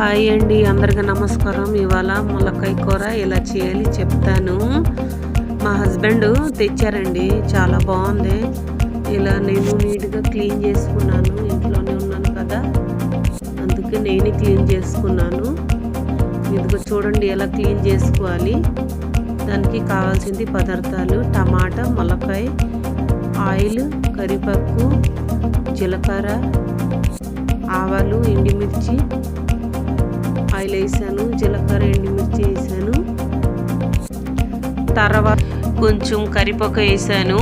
Hi అండి, అందరికీ నమస్కారం. ఇవాళ ములక్కాయ కూర ఎలా చేయాలి చెప్తాను. మా హస్బెండ్ తెచ్చారండి, చాలా బాగుంది. ఇలా నేను నీట్గా క్లీన్ చేసుకున్నాను. ఇంట్లోనే ఉన్నాను కదా, అందుకే నేనే క్లీన్ చేసుకున్నాను. ఇదిగో చూడండి ఎలా క్లీన్ చేసుకోవాలి. దానికి కావాల్సింది పదార్థాలు: టమాటా, ములక్కాయ, ఆయిల్, కరివేపాకు, జీలకర్ర, ఆవాలు, ఎండుమిర్చి. ఆయిల్ వేసాను, జీలకర్ర, ఎండుమిర్చి వేసాను. తర్వాత కొంచెం కరివేపాకు వేసాను.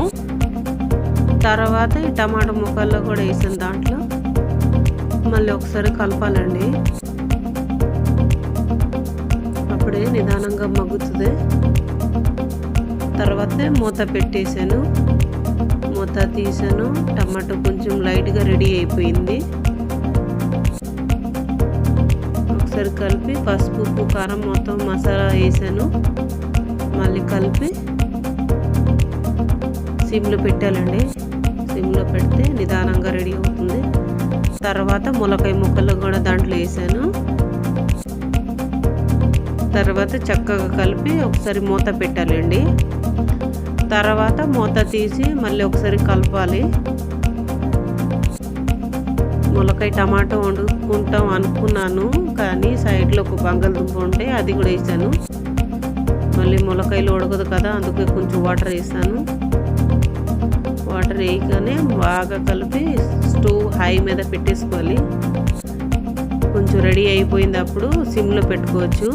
తర్వాత ఈ టమాటా ముక్కల్లో కూడా వేసాను. దాంట్లో మళ్ళీ ఒకసారి కలపాలండి, అప్పుడే నిదానంగా మగ్గుతుంది. తర్వాత మూత పెట్టేశాను, మూత తీసాను. టమాటో కొంచెం లైట్గా రెడీ అయిపోయింది. ఒకసారి కలిపి పసుపు, ఉప్పు, కారం మొత్తం మసాలా వేసాను. మళ్ళీ కలిపి సిమ్లో పెట్టాలండి. సిమ్లో పెడితే నిదానంగా రెడీ అవుతుంది. తర్వాత ములక్కాయ ముక్కలు కూడా దాంట్లో వేసాను. తర్వాత చక్కగా కలిపి ఒకసారి మూత పెట్టాలండి. తర్వాత మూత తీసి మళ్ళీ ఒకసారి కలపాలి. ములక్కాయ టమాటో వండుకుంటాం అనుకున్నాను, కానీ సైడ్లో ఒక బంగాళదుంప ఉంటే అది కూడా వేసాను. మళ్ళీ ములక్కాయలు ఉడకదు కదా, అందుకే కొంచెం వాటర్ వేసాను. వాటర్ వేయగానే బాగా కలిపి స్టవ్ హై మీద పెట్టేసుకోవాలి. కొంచెం రెడీ అయిపోయింది, అప్పుడు సిమ్లో పెట్టుకోవచ్చు.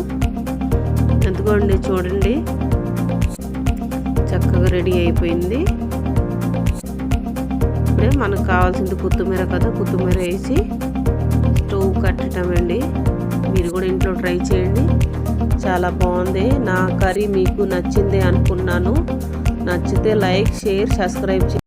ఎందుకండి చూడండి, చక్కగా రెడీ అయిపోయింది. ఇప్పుడే మనకు కావాల్సింది కొత్తిమీర కదా, కొత్తిమీర వేసి స్టవ్ కట్టటమండి. మీరు కూడా ఇంట్లో ట్రై చేయండి, చాలా బాగుంది. నా కర్రీ మీకు నచ్చింది అనుకున్నాను. నచ్చితే లైక్, షేర్, సబ్స్క్రైబ్ చేయండి.